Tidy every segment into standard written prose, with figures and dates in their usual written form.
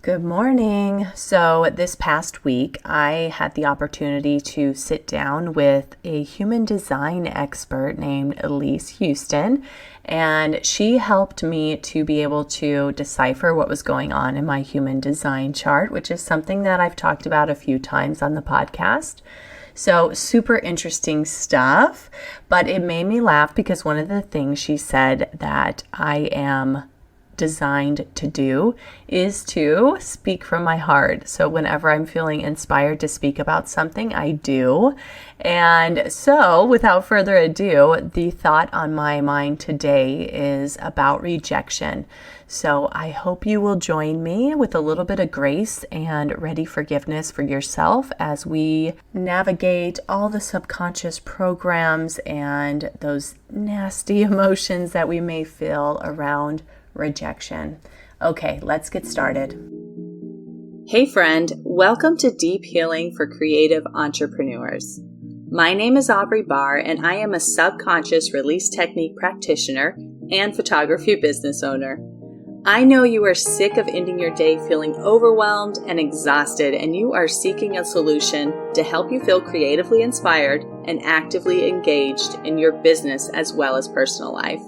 Good morning. So this past week, I had the opportunity to sit down with a human design expert named Elise Houston, and she helped me to be able to decipher what was going on in my human design chart, which is something that I've talked about a few times on the podcast. So super interesting stuff, but it made me laugh because one of the things she said that I am designed to do is to speak from my heart. So whenever I'm feeling inspired to speak about something, I do. And so without further ado, the thought on my mind today is about rejection. So I hope you will join me with a little bit of grace and ready forgiveness for yourself as we navigate all the subconscious programs and those nasty emotions that we may feel around rejection. Okay, let's get started. Hey friend, welcome to Deep Healing for Creative Entrepreneurs. My name is Aubrey Barr and I am a subconscious release technique practitioner and photography business owner. I know you are sick of ending your day feeling overwhelmed and exhausted, and you are seeking a solution to help you feel creatively inspired and actively engaged in your business as well as personal life.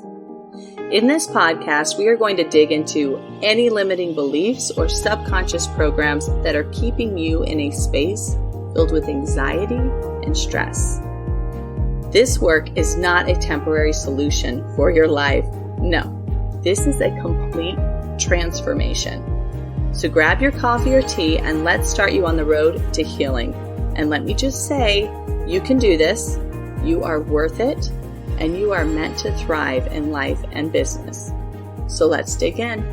In this podcast, we are going to dig into any limiting beliefs or subconscious programs that are keeping you in a space filled with anxiety and stress. This work is not a temporary solution for your life. No, this is a complete transformation. So grab your coffee or tea and let's start you on the road to healing. And let me just say, you can do this. You are worth it. And you are meant to thrive in life and business. So let's dig in.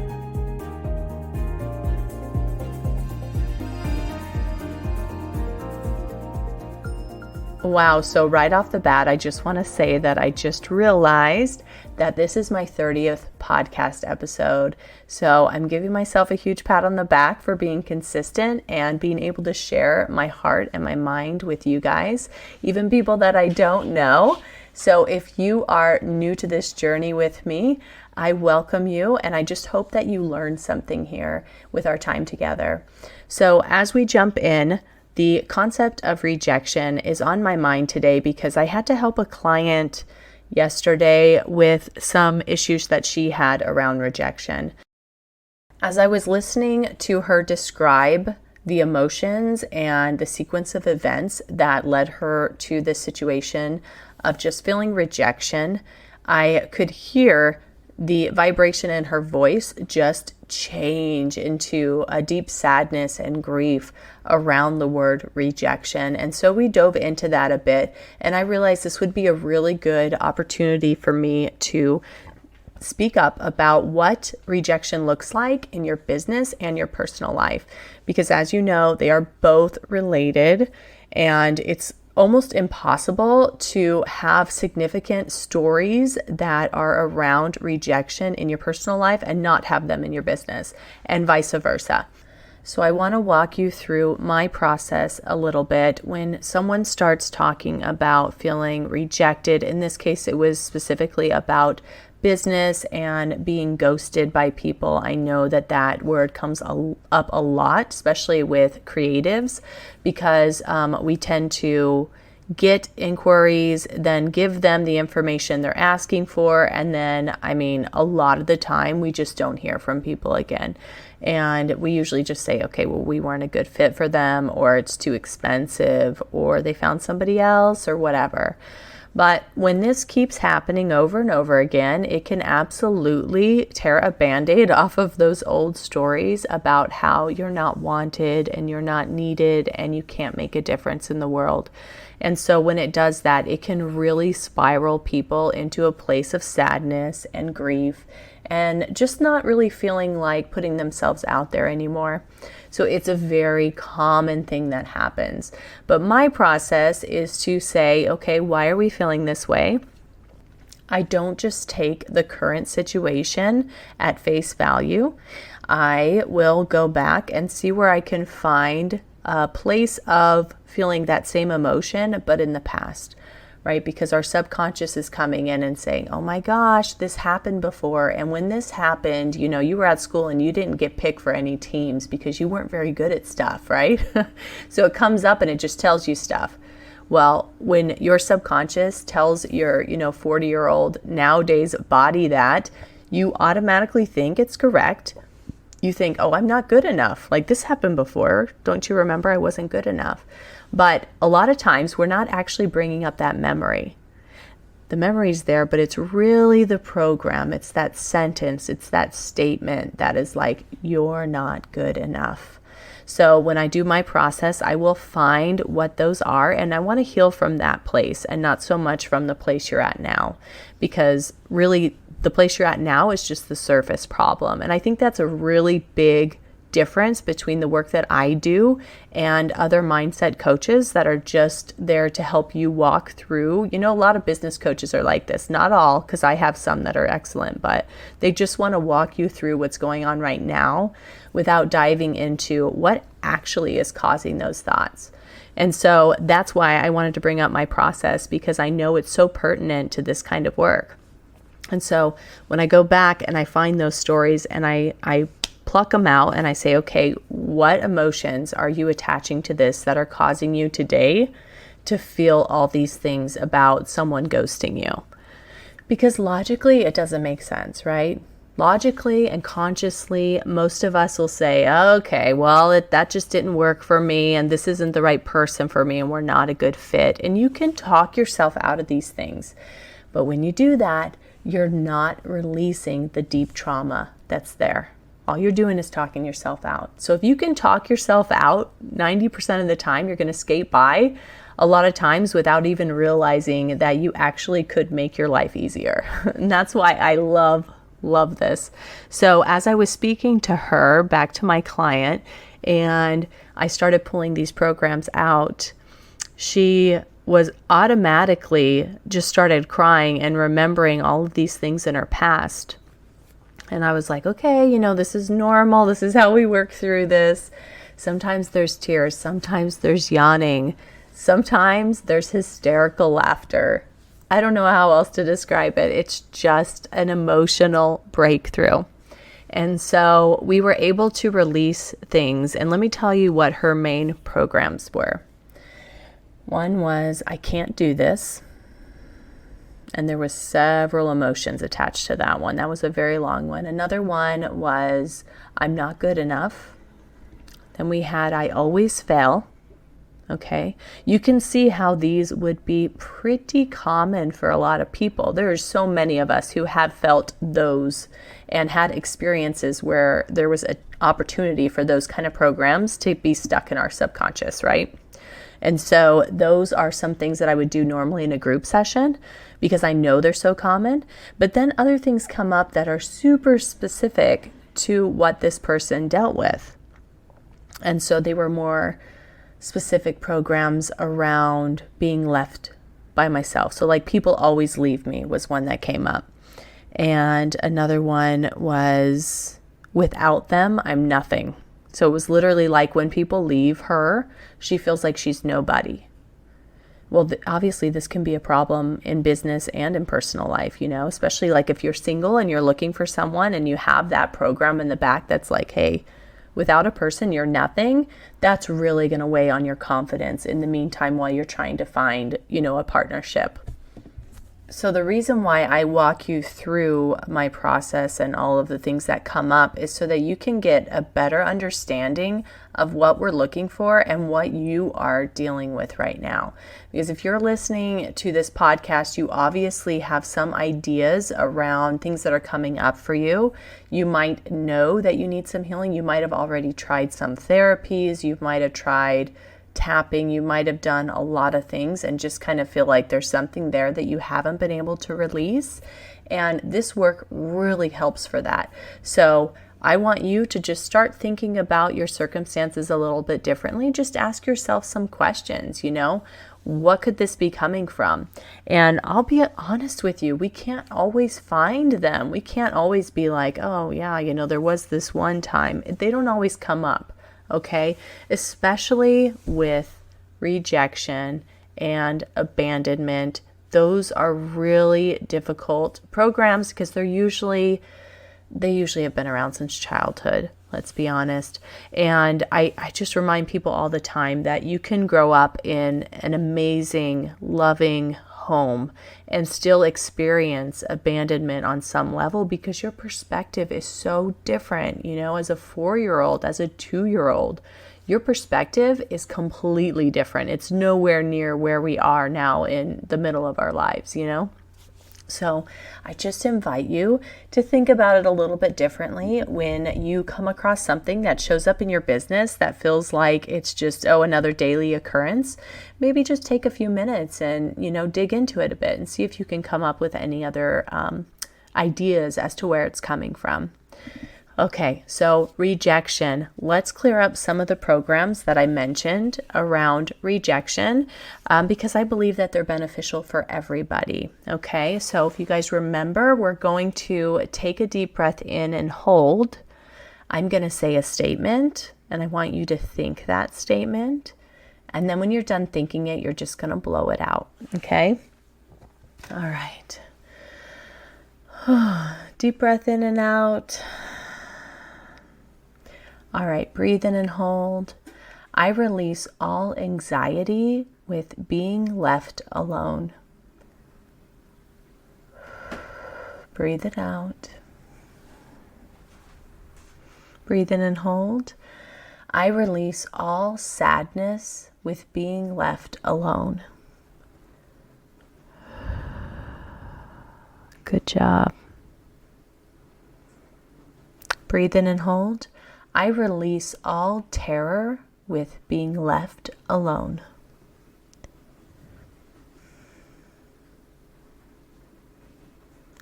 Wow, so right off the bat, I just want to say that I just realized that this is my 30th podcast episode. So I'm giving myself a huge pat on the back for being consistent and being able to share my heart and my mind with you guys, even people that I don't know. So if you are new to this journey with me, I welcome you, and I just hope that you learn something here with our time together. So as we jump in, the concept of rejection is on my mind today because I had to help a client yesterday with some issues that she had around rejection. As I was listening to her describe the emotions and the sequence of events that led her to this situation of just feeling rejection, I could hear the vibration in her voice just change into a deep sadness and grief around the word rejection. And so we dove into that a bit, and I realized this would be a really good opportunity for me to speak up about what rejection looks like in your business and your personal life, because as you know, they are both related, and it's almost impossible to have significant stories that are around rejection in your personal life and not have them in your business, and vice versa. So I want to walk you through my process a little bit when someone starts talking about feeling rejected. In this case, it was specifically about business and being ghosted by people. I know that word comes up a lot, especially with creatives, because we tend to get inquiries, then give them the information they're asking for, and then, a lot of the time we just don't hear from people again. And we usually just say, okay, well, we weren't a good fit for them, or it's too expensive, or they found somebody else, or whatever. But when this keeps happening over and over again, it can absolutely tear a bandaid off of those old stories about how you're not wanted and you're not needed and you can't make a difference in the world. And so when it does that, it can really spiral people into a place of sadness and grief and just not really feeling like putting themselves out there anymore. So it's a very common thing that happens. But my process is to say, okay, why are we feeling this way? I don't just take the current situation at face value. I will go back and see where I can find a place of feeling that same emotion, but in the past. right? Because our subconscious is coming in and saying, oh my gosh, this happened before. And when this happened, you were at school and you didn't get picked for any teams because you weren't very good at stuff, right? So it comes up and it just tells you stuff. Well, when your subconscious tells your, 40-year-old nowadays body that, you automatically think it's correct. You think, oh, I'm not good enough. Like, this happened before. Don't you remember? I wasn't good enough. But a lot of times we're not actually bringing up that memory. The memory's there, but it's really the program. It's that sentence. It's that statement that is like, you're not good enough. So when I do my process, I will find what those are, and I want to heal from that place and not so much from the place you're at now, because really the place you're at now is just the surface problem. And I think that's a really big difference between the work that I do and other mindset coaches that are just there to help you walk through. A lot of business coaches are like this, not all, because I have some that are excellent, but they just want to walk you through what's going on right now without diving into what actually is causing those thoughts. And so that's why I wanted to bring up my process, because I know it's so pertinent to this kind of work. And so when I go back and I find those stories and I pluck them out and I say, okay, what emotions are you attaching to this that are causing you today to feel all these things about someone ghosting you? Because logically, it doesn't make sense, right? Logically and consciously, most of us will say, okay, well, that just didn't work for me, and this isn't the right person for me, and we're not a good fit. And you can talk yourself out of these things. But when you do that, you're not releasing the deep trauma that's there. All you're doing is talking yourself out. So if you can talk yourself out 90% of the time, you're going to skate by a lot of times without even realizing that you actually could make your life easier. And that's why I love this. So as I was speaking to her, back to my client, and I started pulling these programs out, she was automatically just started crying and remembering all of these things in her past. And I was like, okay, this is normal. This is how we work through this. Sometimes there's tears. Sometimes there's yawning. Sometimes there's hysterical laughter. I don't know how else to describe it. It's just an emotional breakthrough. And so we were able to release things. And let me tell you what her main programs were. One was, I can't do this. And there was several emotions attached to that one. That was a very long one. Another one was, I'm not good enough. Then we had, I always fail. Okay. You can see how these would be pretty common for a lot of people. There's so many of us who have felt those and had experiences where there was an opportunity for those kind of programs to be stuck in our subconscious, right? And so those are some things that I would do normally in a group session because I know they're so common. But then other things come up that are super specific to what this person dealt with. And so they were more specific programs around being left by myself. So like people always leave me was one that came up. And another one was without them, I'm nothing. So it was literally like when people leave her, she feels like she's nobody. Well, obviously this can be a problem in business and in personal life, especially like if you're single and you're looking for someone and you have that program in the back that's like, hey, without a person, you're nothing. That's really going to weigh on your confidence in the meantime while you're trying to find, a partnership. So the reason why I walk you through my process and all of the things that come up is so that you can get a better understanding of what we're looking for and what you are dealing with right now. Because if you're listening to this podcast, you obviously have some ideas around things that are coming up for you. You might know that you need some healing. You might have already tried some therapies. You might have tried tapping. You might have done a lot of things and just kind of feel like there's something there that you haven't been able to release. And this work really helps for that. So I want you to just start thinking about your circumstances a little bit differently. Just ask yourself some questions, what could this be coming from? And I'll be honest with you, we can't always find them. We can't always be like, oh yeah, there was this one time. They don't always come up. Okay, especially with rejection and abandonment, those are really difficult programs because they usually have been around since childhood, let's be honest. And I just remind people all the time that you can grow up in an amazing, loving home and still experience abandonment on some level because your perspective is so different. As a 4-year-old, as a 2-year-old, your perspective is completely different. It's nowhere near where we are now in the middle of our lives, So I just invite you to think about it a little bit differently when you come across something that shows up in your business that feels like it's just, another daily occurrence. Maybe just take a few minutes and, dig into it a bit and see if you can come up with any other ideas as to where it's coming from. Okay, so rejection. Let's clear up some of the programs that I mentioned around rejection because I believe that they're beneficial for everybody. Okay, so if you guys remember, we're going to take a deep breath in and hold. I'm going to say a statement, and I want you to think that statement. And then when you're done thinking it, you're just going to blow it out. Okay? All right. Deep breath in and out. All right, breathe in and hold. I release all anxiety with being left alone. Breathe it out. Breathe in and hold. I release all sadness with being left alone. Good job. Breathe in and hold. I release all terror with being left alone.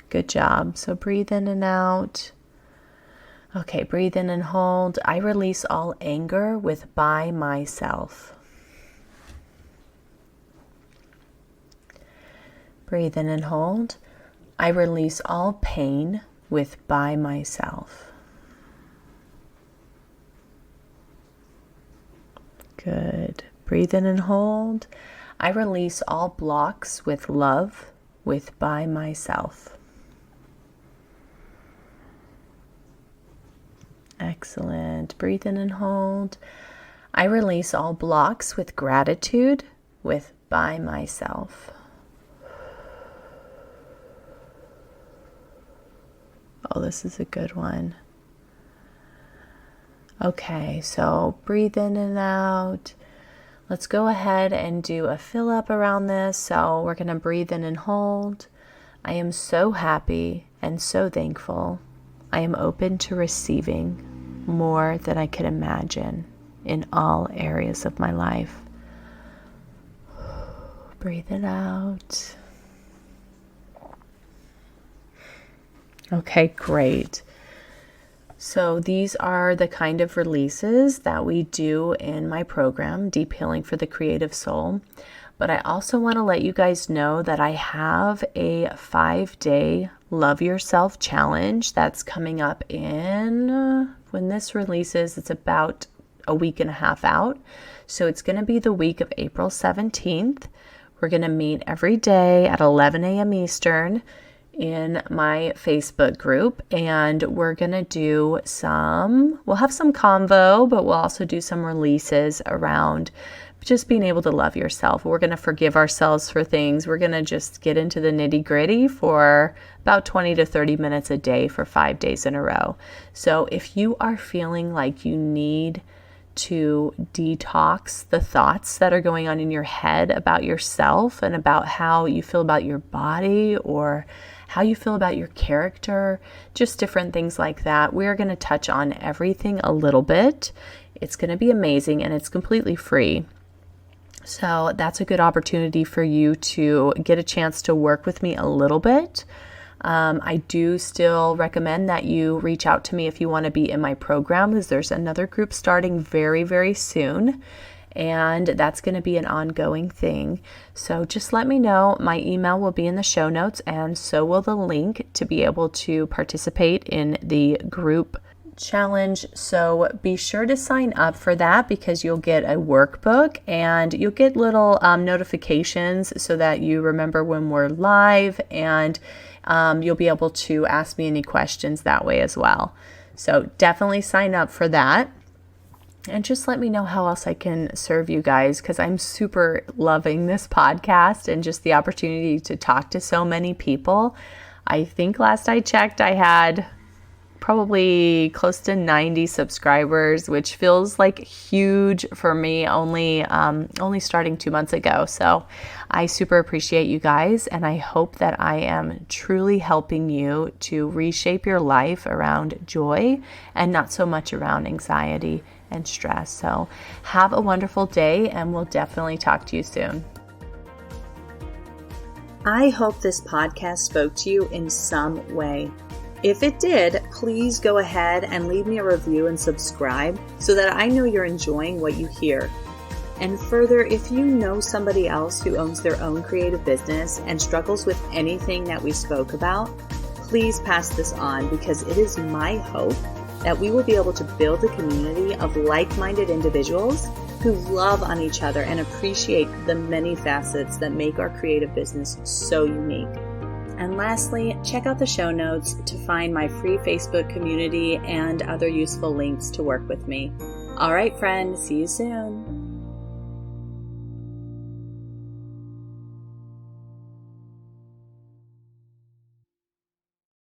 Good job. So breathe in and out. Okay, breathe in and hold. I release all anger with by myself. Breathe in and hold. I release all pain with by myself. Good. Breathe in and hold. I release all blocks with love with by myself. Excellent. Breathe in and hold. I release all blocks with gratitude with by myself. Oh, this is a good one. Okay, so breathe in and out. Let's go ahead and do a fill up around this. So we're going to breathe in and hold. I am so happy and so thankful. I am open to receiving more than I could imagine in all areas of my life. Breathe it out. Okay, great. So these are the kind of releases that we do in my program, Deep Healing for the Creative Soul. But I also want to let you guys know that I have a 5-day Love Yourself Challenge that's coming up in, when this releases, it's about a week and a half out. So it's going to be the week of April 17th. We're going to meet every day at 11 a.m. Eastern in my Facebook group, and we're going to do we'll have some convo, but we'll also do some releases around just being able to love yourself. We're going to forgive ourselves for things. We're going to just get into the nitty gritty for about 20 to 30 minutes a day for 5 days in a row. So if you are feeling like you need to detox the thoughts that are going on in your head about yourself and about how you feel about your body or how you feel about your character, just different things like that. We're going to touch on everything a little bit. It's going to be amazing and it's completely free. So that's a good opportunity for you to get a chance to work with me a little bit. I do still recommend that you reach out to me if you want to be in my program, because there's another group starting very, very soon. And that's going to be an ongoing thing. So just let me know. My email will be in the show notes, and so will the link to be able to participate in the group challenge. So be sure to sign up for that because you'll get a workbook and you'll get little notifications so that you remember when we're live, and you'll be able to ask me any questions that way as well. So definitely sign up for that. And just let me know how else I can serve you guys, because I'm super loving this podcast and just the opportunity to talk to so many people. I think last I checked, I had probably close to 90 subscribers, which feels like huge for me, only starting 2 months ago. So I super appreciate you guys, and I hope that I am truly helping you to reshape your life around joy and not so much around anxiety and stress. So have a wonderful day, and we'll definitely talk to you soon. I hope this podcast spoke to you in some way. If it did, please go ahead and leave me a review and subscribe so that I know you're enjoying what you hear. And further, if you know somebody else who owns their own creative business and struggles with anything that we spoke about, please pass this on, because it is my hope that we will be able to build a community of like-minded individuals who love on each other and appreciate the many facets that make our creative business so unique. And lastly, check out the show notes to find my free Facebook community and other useful links to work with me. All right, friend, see you soon.